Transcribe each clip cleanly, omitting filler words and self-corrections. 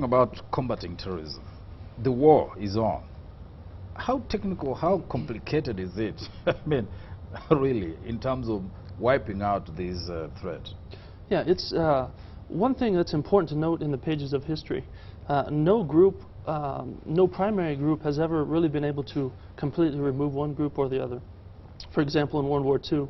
talking about combating terrorism. The war is on. How technical, how complicated is it? I mean, really, in terms of wiping out these threats? Yeah, it's one thing that's important to note in the pages of history. No group, no primary group has ever really been able to completely remove one group or the other. For example, in World War II,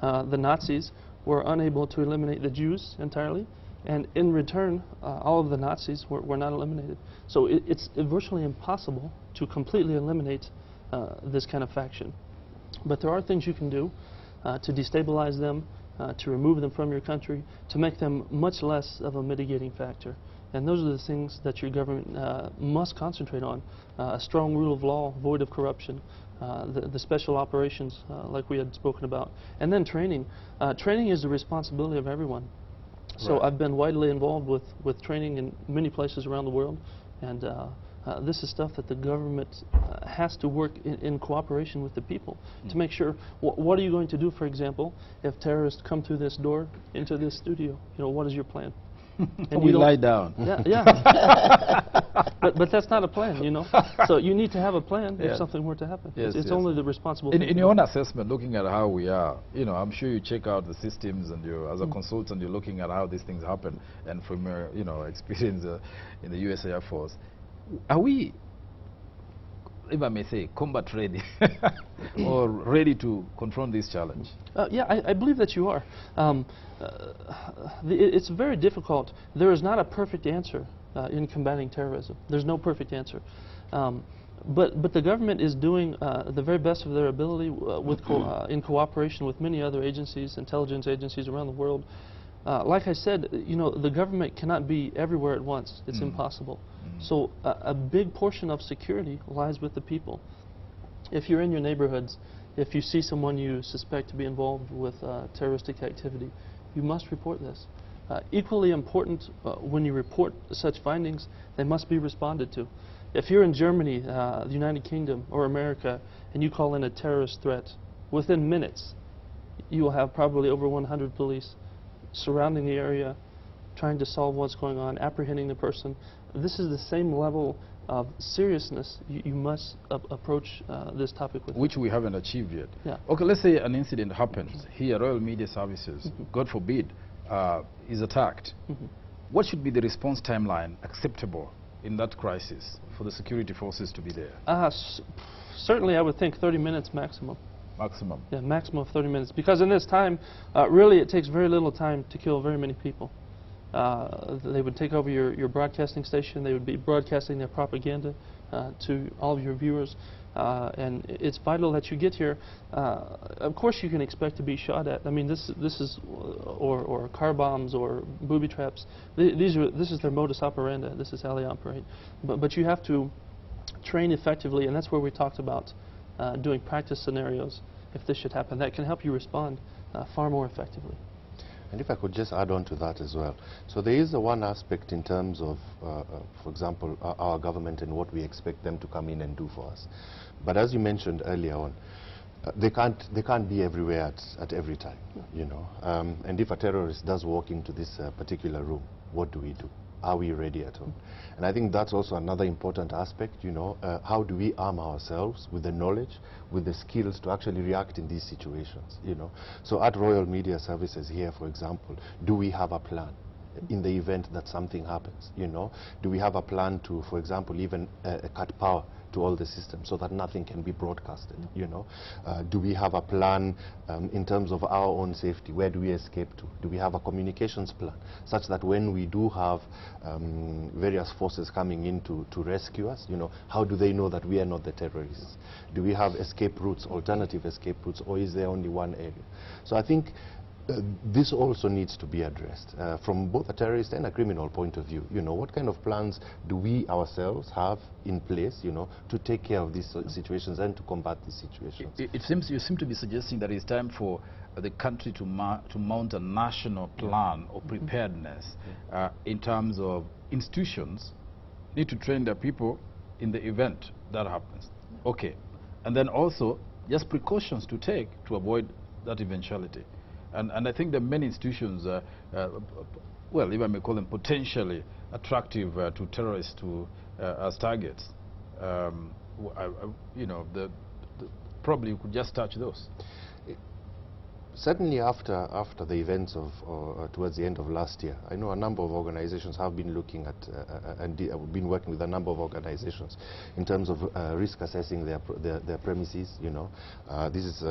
the Nazis were unable to eliminate the Jews entirely, and in return, all of the Nazis were not eliminated. So it's virtually impossible to completely eliminate this kind of faction. But there are things you can do to destabilize them, to remove them from your country, to make them much less of a mitigating factor. And those are the things that your government must concentrate on. A strong rule of law, void of corruption, the special operations like we had spoken about. And then training. Training is the responsibility of everyone. So Right. I've been widely involved with training in many places around the world. And this is stuff that the government has to work in cooperation with the people to make sure, what are you going to do, for example, if terrorists come through this door into this studio? You know, what is your plan? And we lie down. Yeah, yeah. but that's not a plan, you know. So you need to have a plan if something were to happen. Yes, it's yes. only the responsible. In your own assessment, looking at how we are, you know, I'm sure you check out the systems, and you, as a consultant, you're looking at how these things happen. And from your, you know, experience in the U.S. Air Force, are we, if I may say, combat ready or ready to confront this challenge? Yeah, I believe that you are. It's very difficult. There is not a perfect answer in combating terrorism. There's no perfect answer. But the government is doing the very best of their ability in cooperation with many other agencies, intelligence agencies around the world. Like I said, you know, the government cannot be everywhere at once. It's impossible. So a big portion of security lies with the people. If you're in your neighborhoods, if you see someone you suspect to be involved with terroristic activity, you must report this. Equally important, when you report such findings, they must be responded to. If you're in Germany, the United Kingdom, or America, and you call in a terrorist threat, within minutes, you will have probably over 100 police surrounding the area, trying to solve what's going on, apprehending the person. This is the same level of seriousness you must approach this topic with. Which we haven't achieved yet. Yeah. Okay, let's say an incident happens here, Royal Media Services, God forbid, is attacked. What should be the response timeline acceptable in that crisis for the security forces to be there? Certainly, I would think 30 minutes maximum. Maximum? Yeah, maximum of 30 minutes. Because in this time, really, it takes very little time to kill very many people. They would take over your broadcasting station. They would be broadcasting their propaganda to all of your viewers. And it's vital that you get here. Of course, you can expect to be shot at. I mean, this is or car bombs or booby traps. This is their modus operandi. This is how they operate. But you have to train effectively, and that's where we talked about doing practice scenarios if this should happen. That can help you respond far more effectively. And if I could just add on to that as well. So there is one aspect in terms of, for example, our government and what we expect them to come in and do for us. But as you mentioned earlier on, they can't be everywhere at every time, you know. And if a terrorist does walk into this particular room, what do we do? Are we ready at all? And I think that's also another important aspect, you know. How do we arm ourselves with the knowledge, with the skills to actually react in these situations, you know? So at Royal Media Services here, for example, do we have a plan in the event that something happens, you know? Do we have a plan to, for example, even cut power to all the systems so that nothing can be broadcasted, you know? Do we have a plan in terms of our own safety? Where do we escape to? Do we have a communications plan such that when we do have various forces coming in to rescue us, you know, how do they know that we are not the terrorists? Do we have escape routes, alternative escape routes, or is there only one area? So I think this also needs to be addressed from both a terrorist and a criminal point of view. You know, what kind of plans do we ourselves have in place, you know, to take care of these situations and to combat these situations? It seems you seem to be suggesting that it's time for the country to mount a national plan of preparedness in terms of institutions need to train their people in the event that happens. Okay, and then also just precautions to take to avoid that eventuality. And I think that many institutions, well, if I may call them potentially attractive to terrorists as targets, you know, probably you could just touch those. Certainly after the events of towards the end of last year, I know a number of organizations have been looking at and been working with a number of organizations in terms of risk assessing their premises. You know, this is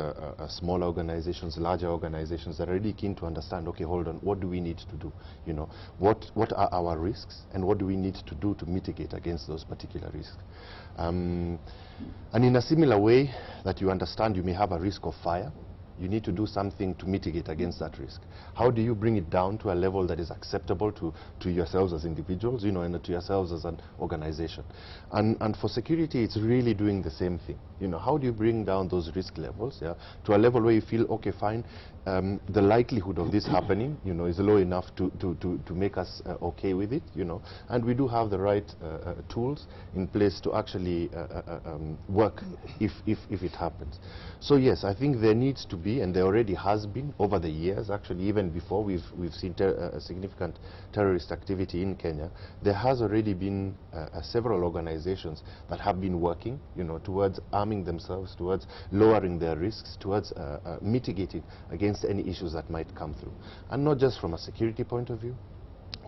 small organizations, larger organizations that are really keen to understand, okay, hold on, what do we need to do? You know, what are our risks and what do we need to do to mitigate against those particular risks? And in a similar way that you understand you may have a risk of fire, you need to do something to mitigate against that risk. How do you bring it down to a level that is acceptable to yourselves as individuals, you know, and to yourselves as an organization? And for security, it's really doing the same thing. You know, how do you bring down those risk levels, yeah, to a level where you feel, okay, fine, the likelihood of this happening, you know, is low enough to make us okay with it, you know, and we do have the right tools in place to actually work if it happens. So yes, I think there needs to be, and there already has been over the years, actually even before we've seen significant terrorist activity in Kenya, there has already been several organizations that have been working, you know, towards arming themselves, towards lowering their risks, towards mitigating against any issues that might come through. And not just from a security point of view,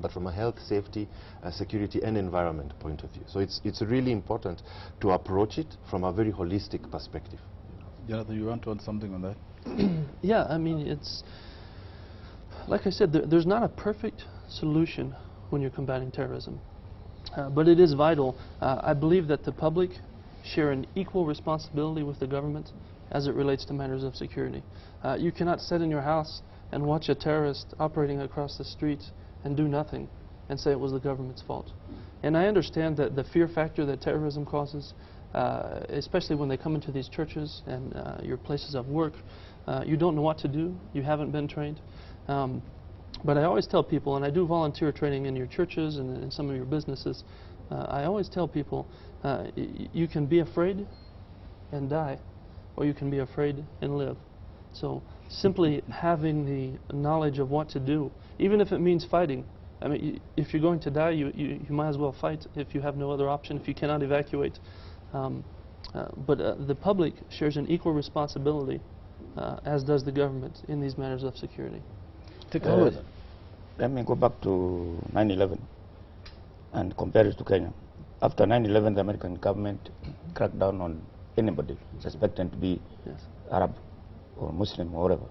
but from a health, safety, security and environment point of view. So it's really important to approach it from a very holistic perspective. Jonathan, you want to add something on that? Yeah, I mean, it's, like I said, there's not a perfect solution when you're combating terrorism. But it is vital. I believe that the public share an equal responsibility with the government as it relates to matters of security. You cannot sit in your house and watch a terrorist operating across the street and do nothing and say it was the government's fault. And I understand that the fear factor that terrorism causes, especially when they come into these churches and your places of work, you don't know what to do, you haven't been trained. But I always tell people, and I do volunteer training in your churches and in some of your businesses, I always tell people, you can be afraid and die, or you can be afraid and live. So simply having the knowledge of what to do, even if it means fighting. I mean, if you're going to die, you might as well fight if you have no other option, if you cannot evacuate. But the public shares an equal responsibility, as does the government, in these matters of security. Let me go back to 9/11 and compare it to Kenya. After 9/11, the American government cracked down on anybody suspected to be Arab or Muslim or whatever.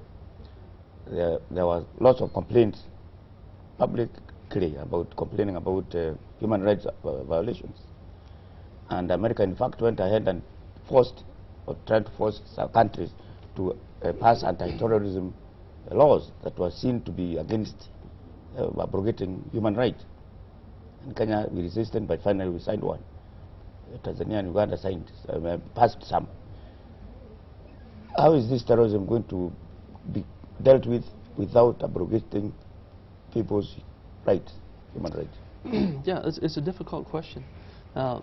There was lots of complaints publicly about complaining about human rights violations. And America, in fact, went ahead and forced or tried to force some countries to pass anti-terrorism laws that were seen to be against abrogating human rights. In Kenya, we resisted, but finally we signed one. Tanzania and Uganda signed, passed some. How is this terrorism going to be dealt with without abrogating people's rights, human rights? Yeah, it's a difficult question.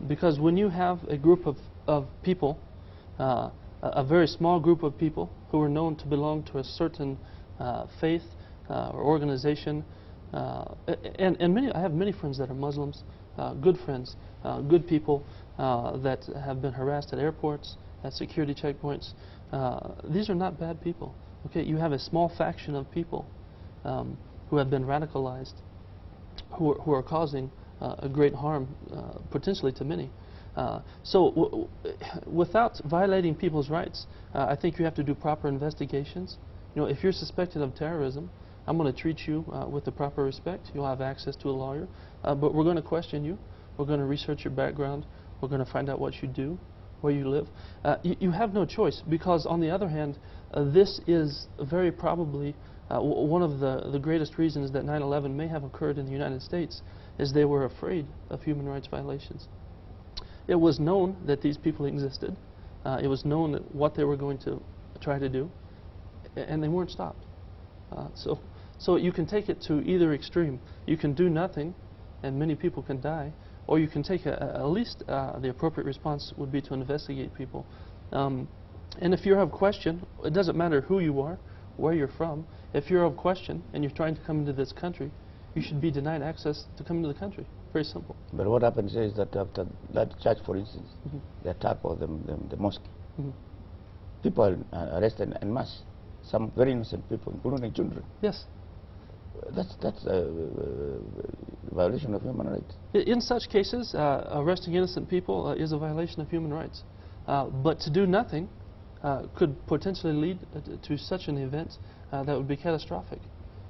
Because when you have a group of people, a very small group of people who are known to belong to a certain faith or organization, and I have many friends that are Muslims, good friends, good people that have been harassed at airports, at security checkpoints. These are not bad people. Okay, you have a small faction of people who have been radicalized, who are causing a great harm, potentially to many. So without violating people's rights, I think you have to do proper investigations. You know, if you're suspected of terrorism, I'm going to treat you with the proper respect. You'll have access to a lawyer, but we're going to question you. We're going to research your background. We're going to find out what you do, where you live. You have no choice, because on the other hand, this is very probably one of the greatest reasons that 9/11 may have occurred in the United States, is they were afraid of human rights violations. It was known that these people existed. It was known that what they were going to try to do, and they weren't stopped. So you can take it to either extreme. You can do nothing, and many people can die, or you can take at least the appropriate response would be to investigate people. And if you're of question, it doesn't matter who you are, where you're from. If you're of question and you're trying to come into this country, you should be denied access to come into the country. Very simple. But what happens is that after that church, for instance, the attack of the mosque, people are arrested en masse. Some very innocent people, including children. Yes. That's a violation of human rights. In such cases, arresting innocent people is a violation of human rights. But to do nothing could potentially lead to such an event that would be catastrophic.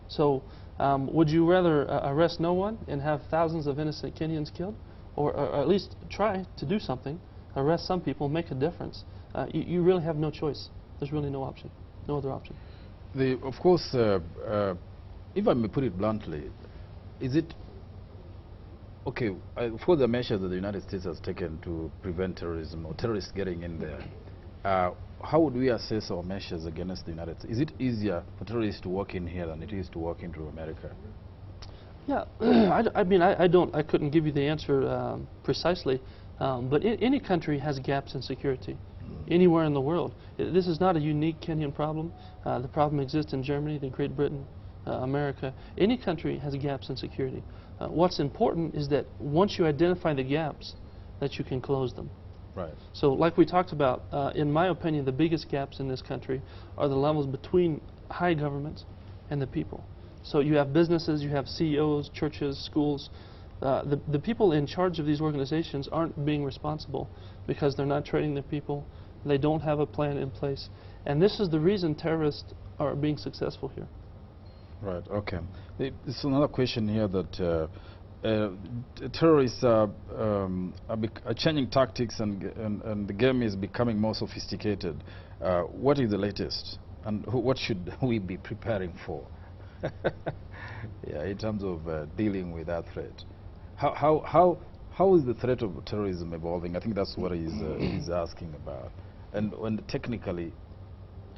So would you rather arrest no one and have thousands of innocent Kenyans killed? Or at least try to do something, arrest some people, make a difference? You really have no choice. There's really no option, no other option. Of course, if I may put it bluntly, is it okay for the measures that the United States has taken to prevent terrorism or terrorists getting in there? How would we assess our measures against the United States? Is it easier for terrorists to walk in here than it is to walk into America? Yeah, I couldn't give you the answer precisely, but any country has gaps in security. Anywhere in the world. This is not a unique Kenyan problem. The problem exists in Germany, Great Britain, America. Any country has gaps in security. What's important is that once you identify the gaps, that you can close them. Right. So like we talked about, in my opinion, the biggest gaps in this country are the levels between high government and the people. So you have businesses, you have CEOs, churches, schools. The people in charge of these organizations aren't being responsible because they're not training their people. They don't have a plan in place. And this is the reason terrorists are being successful here. Right, okay. There's another question here that terrorists are changing tactics and the game is becoming more sophisticated. What is the latest? And what should we be preparing for? Yeah, in terms of dealing with that threat. How is the threat of terrorism evolving? I think that's what he's asking about. And technically,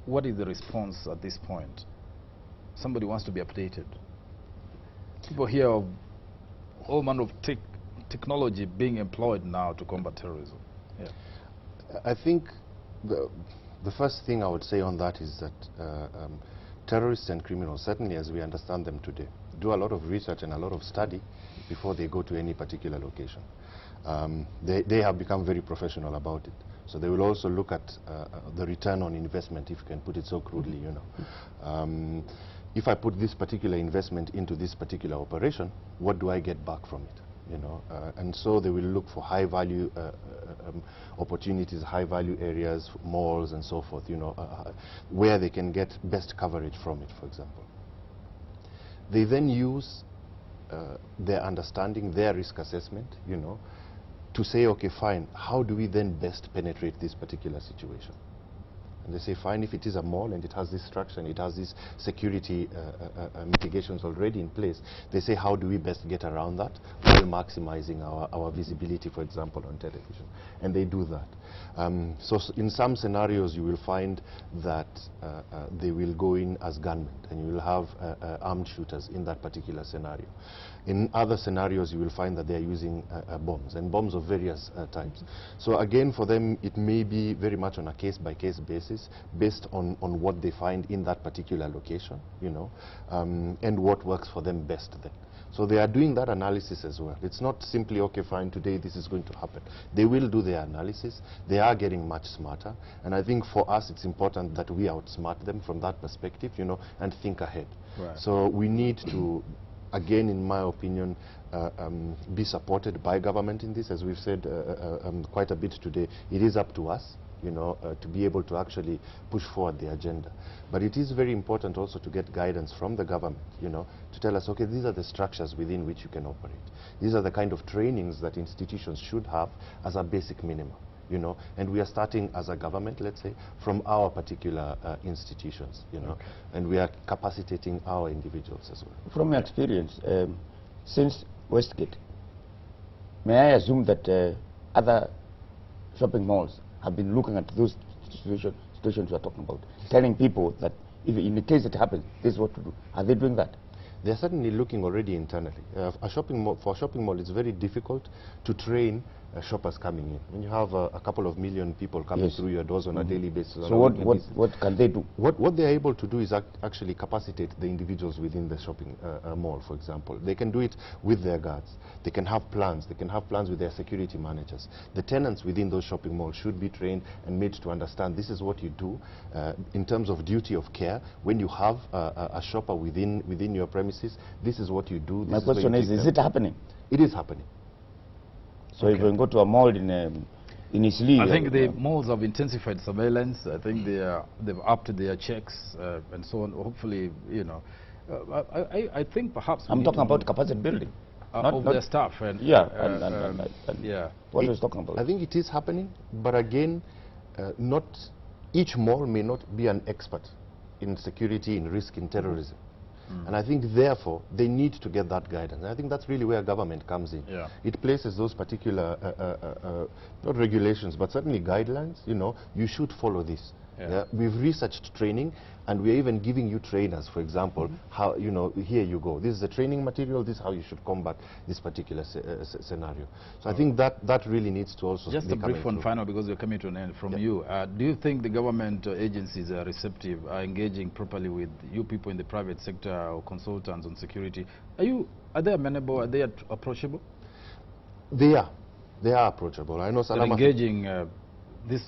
what is the response at this point? Somebody wants to be updated. People hear of all manner of technology being employed now to combat terrorism. Yeah. I think the first thing I would say on that is that terrorists and criminals, certainly as we understand them today, do a lot of research and a lot of study before they go to any particular location. They have become very professional about it. So they will also look at the return on investment, if you can put it so crudely, you know. If I put this particular investment into this particular operation, what do I get back from it? You know, and so they will look for high value opportunities, high value areas, malls and so forth, you know, where they can get best coverage from it, for example. They then use their understanding, their risk assessment, you know, to say, okay, fine, how do we then best penetrate this particular situation? And they say, fine, if it is a mall and it has this structure and it has these security mitigations already in place, they say, how do we best get around that while maximizing our visibility, for example, on television? And they do that. So in some scenarios, you will find that they will go in as gunmen, and you will have armed shooters in that particular scenario. In other scenarios, you will find that they are using bombs, and bombs of various types. So again, for them, it may be very much on a case-by-case basis, based on what they find in that particular location, you know, and what works for them best then. So they are doing that analysis as well. It's not simply, okay, fine, today this is going to happen. They will do their analysis. They are getting much smarter. And I think for us, it's important that we outsmart them from that perspective, you know, and think ahead. Right. So we need to, again, in my opinion, be supported by government in this. As we've said quite a bit today, it is up to us, you know, to be able to actually push forward the agenda. But it is very important also to get guidance from the government, you know, to tell us, okay, these are the structures within which you can operate. These are the kind of trainings that institutions should have as a basic minimum, you know, and we are starting as a government, let's say, from our particular institutions, you know, and we are capacitating our individuals as well. From your experience, since Westgate, may I assume that other shopping malls have been looking at those situations we are talking about, telling people that if in the case it happens, this is what to do? Are they doing that? They're certainly looking already internally. For a shopping mall, it's very difficult to train shoppers coming in. When you have a couple of million people coming Yes. through your doors on a daily basis. So what can they do? What they're able to do is actually capacitate the individuals within the shopping mall, for example. They can do it with their guards. They can have plans. They can have plans with their security managers. The tenants within those shopping malls should be trained and made to understand this is what you do in terms of duty of care. When you have a shopper within your premises, this is what you do. My question is it happening? It is happening. So if you go to a mall in Isli, I think the malls have intensified surveillance. I think they've upped their checks and so on. Hopefully, you know, I think perhaps I'm talking about capacity building. Of their staff. And, yeah. What is talking about? I think it is happening, but again, not each mall may not be an expert in security, in risk, in terrorism. And I think, therefore, they need to get that guidance. And I think that's really where government comes in. Yeah. It places those particular, not regulations, but certainly guidelines. You know, you should follow this. Yeah. We've researched training, and we're even giving you trainers, for example, how, you know, here you go. This is the training material. This is how you should combat this particular scenario. So I think that really needs to also just be a brief one through. final, because we're coming to an end from you. Do you think the government agencies are receptive, are engaging properly with you people in the private sector or consultants on security? Are they amenable? Are they approachable? They are approachable. I know They're Salama engaging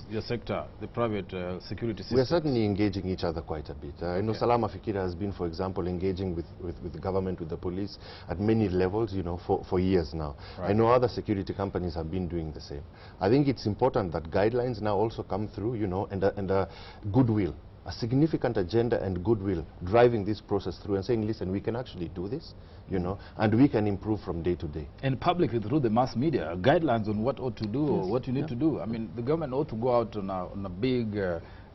your sector, the private security system. We are certainly engaging each other quite a bit. I know Salama Fikira has been, for example, engaging with the government, with the police at many levels, you know, for years now. Right. I know other security companies have been doing the same. I think it's important that guidelines now also come through, you know, and a goodwill, a significant agenda and goodwill driving this process through and saying, listen, we can actually do this, you know, and we can improve from day to day. And publicly through the mass media, guidelines on what ought to do or what you need to do. I mean, the government ought to go out on a big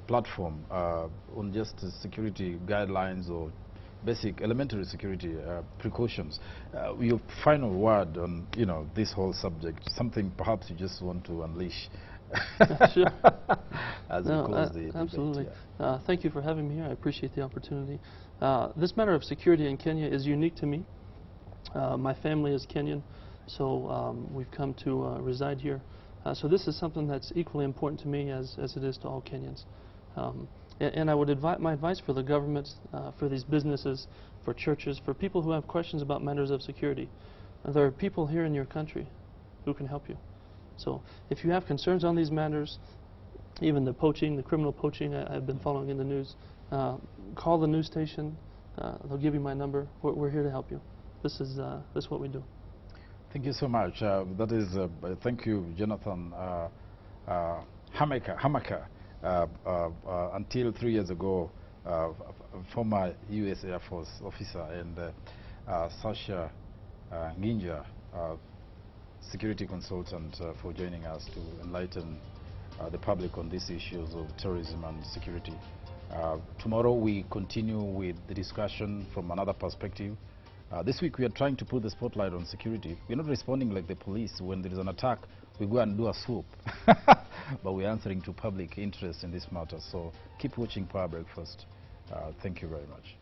platform on just security guidelines or basic elementary security precautions. Your final word on, you know, this whole subject, something perhaps you just want to unleash. Sure. As we close the absolutely. debate, yeah. Thank you for having me here. I appreciate the opportunity. This matter of security in Kenya is unique to me. My family is Kenyan, so we've come to reside here. So this is something that's equally important to me as it is to all Kenyans. And I would my advice for the governments, for these businesses, for churches, for people who have questions about matters of security. There are people here in your country who can help you. So if you have concerns on these matters, even the poaching, the criminal poaching I've been following in the news, call the news station. They'll give you my number. We're here to help you. This is what we do. Thank you so much. That is, thank you, Jonathan Hamaker. Until 3 years ago, former U.S. Air Force officer, and Sasha Nginja, security consultant, for joining us to enlighten the public on these issues of terrorism and security. Tomorrow we continue with the discussion from another perspective. This week we are trying to put the spotlight on security. We're not responding like the police. When there is an attack, we go and do a swoop. But we're answering to public interest in this matter. So keep watching Power Breakfast. Thank you very much.